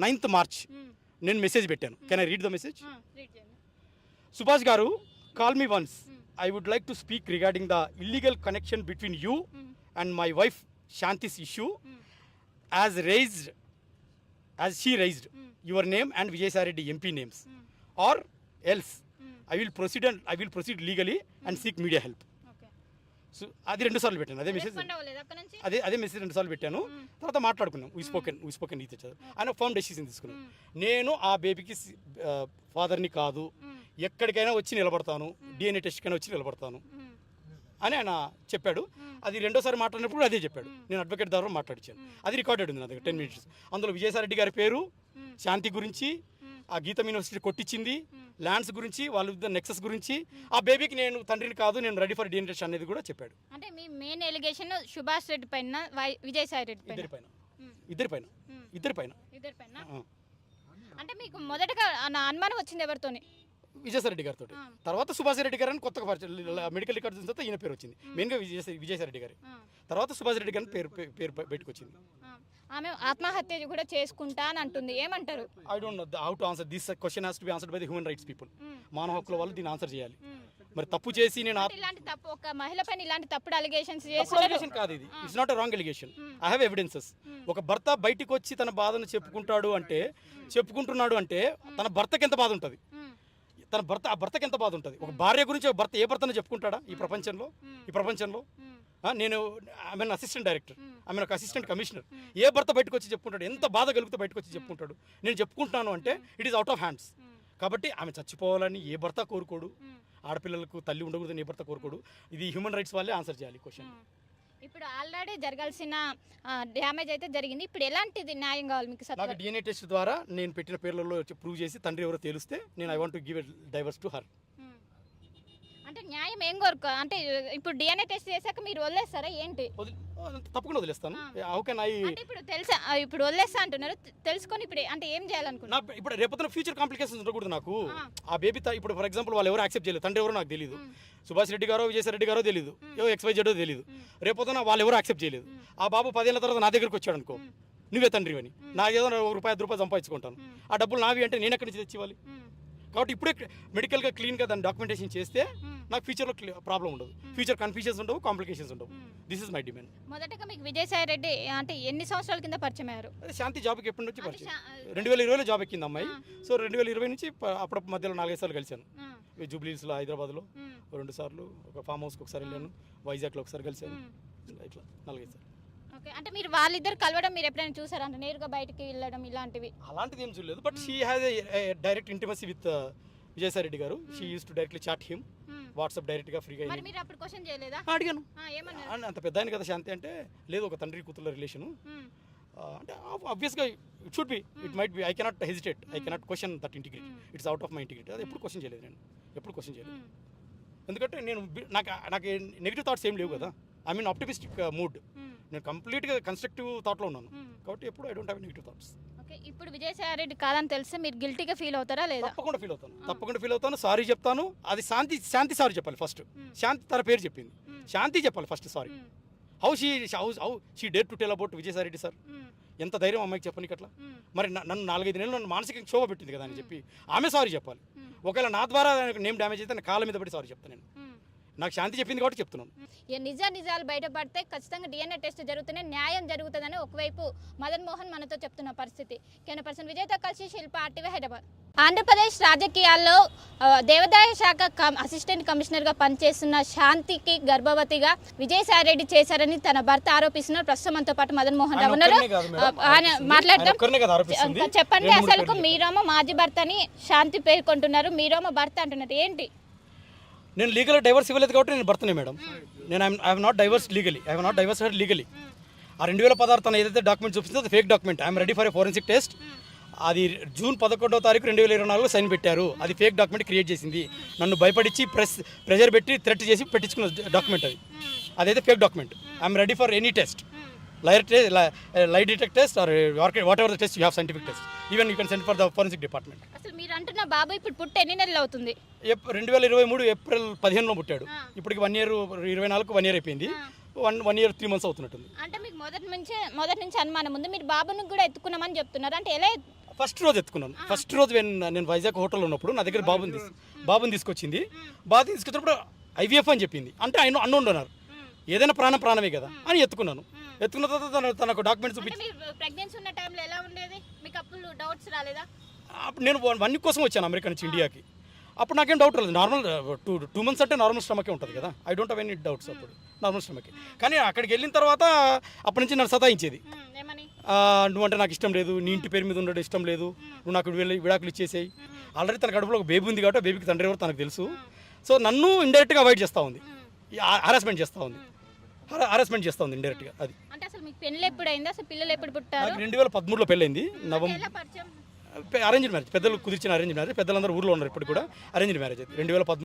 9th March నేను message పెట్టాను. Can I read the message? Subhash garu, call me once. I would like to speak regarding the illegal connection between you and my wife Shanti's issue, as she raised your name and Vijayasai Reddy MP names, or else I will proceed legally and seek media help. So అది 2 సార్లు పెట్టాను. అదే message message 2 సార్లు పెట్టాను. తర్వాత మాట్లాడుకున్నాం. We spoken ఇది ఆయన ఫర్మ్ డెసిషన్ తీసుకున్నాం. నేను ఆ బేబీకి ఫాదర్ని కాదు, ఎక్కడికైనా వచ్చి నిలబడతాను, DNA టెస్ట్కైనా వచ్చి నిలబడతాను అని ఆయన చెప్పాడు. అది 2వ సారి మాట్లాడినప్పుడు అదే చెప్పాడు. నేను అడ్వకేట్ ద్వారా మాట్లాడించాను. అది రికార్డెడ్ ఉంది నా దగ్గర 10 minutes. అందులో విజయసాయి రెడ్డి గారి పేరు, శాంతి గురించి, ఆ గీతం యూనివర్సిటీ కొట్టించింది, ల్యాండ్స్ గురించి, వాళ్ళ నెక్సెస్ గురించి, ఆ బేబీకి నేను తండ్రిని కాదు, నేను రెడీ ఫర్ DNA టెస్ట్ అనేది కూడా చెప్పాడు. అంటే మీ మెయిన్ ఎలిగేషన్ సుభాష్ రెడ్డి పైన, విజయసాయి రెడ్డి పైన, ఇద్దరి పైన. అంటే మీకు మొదటగా అనుమానం వచ్చింది ఎవరితోని? విజయసాయి రెడ్డి గారితో. తర్వాత సుభాష్ రెడ్డి గారు అని కొత్తగా మెడికల్ రికార్డ్స్ తర్వాత ఈయన పేరు వచ్చింది. మెయిన్గా విజయసాయి రెడ్డి గారి తర్వాత సుభాష్ రెడ్డి గారి పేరు బయటకు వచ్చింది. ఆమె ఆత్మహత్య కూడా చేసుకుంటా అని అంటుంది, ఏమంటారు? I don't know how to answer this question. Has to be answered by the human rights people. మానవ హక్కుల వాళ్ళు దీన్ని ఆన్సర్ చేయాలి. మరి తప్పు చేసి నేను ఇలాంటి తప్పు ఒక మహిళ పైన ఇలాంటి తప్పుడు అలిగేషన్స్ చేస్తున్నారు కాదు. ఇది it's not a wrong allegation. I have evidences. ఒక భర్త బయటికి వచ్చి తన బాధను చెప్పుకుంటున్నాడు అంటే తన భర్తకి ఎంత బాధ ఉంటుంది, ఆ భర్తకి ఎంత బాధ ఉంటుంది. ఒక భార్య గురించి ఒక భర్త ఏ భర్తను చెప్పుకుంటాడా ఈ ప్రపంచంలో? నేను ఆమె అసిస్టెంట్ డైరెక్టర్, ఆమె ఒక అసిస్టెంట్ కమిషనర్. ఏ భర్త బయటకు వచ్చి చెప్పుకుంటాడు? ఎంత బాధ కలుగుతూ బయటకు వచ్చి చెప్పుకుంటాడు? నేను చెప్పుకుంటున్నాను అంటే it is out of hands. కాబట్టి ఆమె చచ్చిపోవాలని ఏ భర్త కోరుకోడు, ఆడపిల్లలకు తల్లి ఉండకూడదని ఏ భర్త కోరుకోడు. ఇది హ్యూమన్ రైట్స్ వాళ్ళే ఆన్సర్ చేయాలి క్వశ్చన్. ఇప్పుడు ఆల్రెడీ జరగాల్సిన డ్యామేజ్ అయితే జరిగింది. ఇప్పుడు ఎలాంటిది న్యాయం కావాలి మీకు? నాకు DNA టెస్ట్ ద్వారా నేను పెట్టిన పేర్లలో ప్రూవ్ చేసి తండ్రి ఎవరో తెలిస్తే నేను I want to give a divorce to her. అంటే న్యాయం ఏం కోరుకో అంటే ఇప్పుడు DNA టెస్ట్ చేశాక మీరు వదిలేస్తారా ఏంటి? తప్పకుండా వదిలేస్తాను. How can I? అంటే ఇప్పుడు తెలుసా, ఇప్పుడు వదిలేస్తా అంటున్నారు, తెలుసుకొని ఇప్పుడు అంటే ఏం చేయాలనుకున్నా? ఇప్పుడు రేపొద్దున ఫ్యూచర్ కాంప్లికేషన్స్ ఉండకూడదు నాకు. ఆ బేబీ ఇప్పుడు ఫర్ ఎగ్జాంపుల్ వాళ్ళు ఎవరు యాక్సెప్ట్ చేయలేదు, తండ్రి ఎవరో నాకు తెలియదు, సుభాష్ రెడ్డి గారో విజయసాయి రెడ్డి గారో తెలియదు, XYZ తెలియదు, రేపొద్దున వాళ్ళు ఎవరు యాక్సెప్ట్ చేయలేదు. ఆ బాబు 10 ఏళ్ల తర్వాత నా దగ్గరికి వచ్చాడు అనుకో, నువ్వే తండ్రి అని, నాకేదో ₹1 సంపాదించుకుంటాను, ఆ డబ్బులు నావి అంటే నేను ఎక్కడి నుంచి తెచ్చివ్వాలి? కాబట్టి ఇప్పుడే మెడికల్గా క్లీన్గా దాన్ని డాక్యుమెంటేషన్ చేస్తే నాకు ఫ్యూచర్లో ప్రాబ్లం ఉండదు, ఫ్యూచర్ కన్ఫ్యూజన్స్ ఉండవు, కాంప్లికేషన్స్ ఉండవు. This is my demand. మొదటగా మీకు విజయసాయి రెడ్డి అంటే ఎన్ని సంవత్సరాల కింద పరిచయం అయ్యారు? శాంతి జాబ్కి ఎప్పటి నుంచి పరిచయం? 2020లో జాబ్ ఎక్కింది అమ్మాయి. సో 2020 నుంచి అప్పుడప్పుడు మధ్యలో 4-5 సార్లు కలిశాను. జూబ్లీహిల్స్లో, హైదరాబాద్లో 2 సార్లు, ఒక ఫామ్ హౌస్కి ఒకసారి వెళ్ళాను, వైజాగ్లో ఒకసారి కలిశాను, ఇట్లా 4-5 సార్లు. అంటే మీరు వాళ్ళిద్దరు కలవడం మీరు ఎప్పుడైనా చూసారా? అంటే నేరుగా బయటికి వెళ్ళడం ఇలాంటివి? అలాంటిది ఏం చూడలేదు. But she has a direct intimacy with Vijayasai Reddy garu. She use to directly chat him WhatsApp డైరెక్ట్గా ఫ్రీగా. మరి మీరు అప్పుడు క్వశ్చన్ చేయలేదా? అడిగాను. అంత పెద్ద ఆయన కదా శాంతి అంటే, లేదు ఒక తండ్రి కూతుర్ల రిలేషను అంటే ఆబ్వియస్గా it should be, it might be. I cannot hesitate, I cannot question that integrity. It's out of my integrity. అది ఎప్పుడు క్వశ్చన్ చేయలేదు నేను, ఎందుకంటే నేను నాకు నెగిటివ్ థాట్స్ ఏం లేవు కదా. I mean optimistic mood. నేను కంప్లీట్గా కన్స్ట్రక్టివ్ థాట్లో ఉన్నాను కాబట్టి ఎప్పుడు I don't have negative thoughts. Okay, ఇప్పుడు విజయసాయి రెడ్డి కాదని తెలిస్తే మీరు గిల్టీగా ఫీల్ అవుతారా లేదా? తప్పకుండా ఫీల్ అవుతాను, సారీ చెప్తాను. అది శాంతి సారీ చెప్పాలి ఫస్ట్. శాంతి తన పేరు చెప్పింది, శాంతి చెప్పాలి first sorry. How she dare to tell about Vijayasai Reddy sir. ఎంత ధైర్యం అమ్మాయికి చెప్పనికి అట్లా? మరి నన్ను 4-5 నెలలు నన్ను మానసిక క్షోభ పెట్టింది కదా అని చెప్పి ఆమె సారీ చెప్పాలి. ఒకవేళ నా ద్వారా నేమ్ డ్యామేజ్ అయితే నా కాళ్ళ మీద పడి సారీ చెప్తాను నేను. నాకు శాంతి చెప్పింది కాబట్టి చెప్తున్నాను. నిజాలు బయటపడితే ఖచ్చితంగా DNA టెస్ట్ జరుగుతూనే న్యాయం జరుగుతుందని ఒకవైపు మదన్ మోహన్ మనతో చెప్తున్న పరిస్థితి. కెమెరా పర్సన్ విజయ్తో కలిసి శిల్ప, RTV హైదరాబాద్. ఆంధ్రప్రదేశ్ రాజకీయాల్లో దేవాదాయ శాఖ అసిస్టెంట్ కమిషనర్గా పనిచేస్తున్న శాంతికి గర్భవతిగా విజయసాయి రెడ్డి చేశారని తన భర్త ఆరోపిస్తున్నారు. ప్రస్తుతం మనతో పాటు మదన్ మోహన్ రావు ఉన్నారు, మాట్లాడతాం. చెప్పండి, అసలు మీరేమో మాజీ భర్త అని శాంతి పేర్కొంటున్నారు, మీరేమో భర్త అంటున్నారు, ఏంటి? నేను లీగల్ డైవర్స్ ఇవ్వలేదు కాబట్టి నేను భర్తనే మేడం. నేను I have not divorce legally, I have not divorce legally. ఆ 2016 తన ఏదైతే డాక్యుమెంట్ చూపిస్తుందో అది fake document. I'm ready for a forensic test. అది జూన్ 11వ తారీఖు 2024 సైన్ పెట్టారు. అది ఫేక్ డాక్యుమెంట్ క్రియేట్ చేసింది, నన్ను భయపడించి ప్రెజర్ పెట్టి థ్రెట్ చేసి పెట్టించుకున్న డాక్యుమెంట్ అది. అదైతే fake document. I'm ready for any test, light detect test or whatever the test you have, scientific test, even you can send for the forensic department. అసలు మీరు అంటున్న బాబు ఇప్పుడు పుట్టి ఎన్ని నెలలు అవుతుంది? 2023 ఏప్రిల్ 15లో పుట్టాడు. ఇప్పటికి 1 year 24కు 1 year అయిపోయింది. 1 year 3 months అవుతున్నట్టుంది. అంటే మీకు మొదటి నుంచి అనుమానం ఉంది, మీరు బాబుని కూడా ఎత్తుకున్నామని చెప్తున్నారు, అంటే ఎలా? ఫస్ట్ రోజు ఎత్తుకున్నాను. ఫస్ట్ రోజు నేను వైజాగ్ హోటల్లో ఉన్నప్పుడు నా దగ్గర బాబుని తీసుకొచ్చింది. బాబు తీసుకొచ్చినప్పుడు ఐవీఎఫ్ అని చెప్పింది. అంటే ఆయన అన్నోండు అన్నారు, ఏదైనా ప్రాణమే కదా అని ఎత్తుకున్నాను. ఎత్తుకున్న తర్వాత తనకు డాక్యుమెంట్స్ చూపించి, ప్రెగ్నెన్సీ ఉన్న టైంలో ఎలా ఉండేది మీకు? అప్పుడు డౌట్స్ రాలేదా? అప్పుడు నేను 1 వీక్ కోసం వచ్చాను అమెరికా నుంచి ఇండియాకి. అప్పుడు నాకేం డౌట్ రాలేదు. నార్మల్ 2 మంత్స్ అంటే నార్మల్ స్టమకే ఉంటుంది కదా. I don't have any doubts అప్పుడు, నార్మల్ స్టమకే. కానీ అక్కడికి వెళ్ళిన తర్వాత అప్పటి నుంచి నన్ను సతాయించేది. ఏమని? నువ్వంటే నాకు ఇష్టం లేదు, నీ ఇంటి పేరు మీద ఉండడం ఇష్టం లేదు, నువ్వు నాకు విడాకులు ఇచ్చేసేయి. ఆల్రెడీ తన కడుపులో ఒక బేబీ ఉంది కాబట్టి బేబీకి తండ్రి ఎవరు తనకు తెలుసు. సో నన్ను ఇండైరెక్ట్గా అవాయిడ్ చేస్తూ ఉంది, హారాస్మెంట్ చేస్తూ ఉంది, ఇండైరెక్ట్గా. అది అంటే అసలు మీకు పెళ్ళి ఎప్పుడు అయింది? అసలు పిల్లలు ఎప్పుడు పుట్టారు? నాకు 2013లో పెళ్ళైంది. ఎలా పరిచయం? అరేంజ్డ్ మ్యారేజ్, పెద్దలు కుదిర్చిన అరేంజ్ మ్యారేజ్. పెద్దలందరూ ఊర్లో ఉన్నారు ఇప్పుడు కూడా. అరేంజ్డ్ మ్యారేజ్ అది 2013.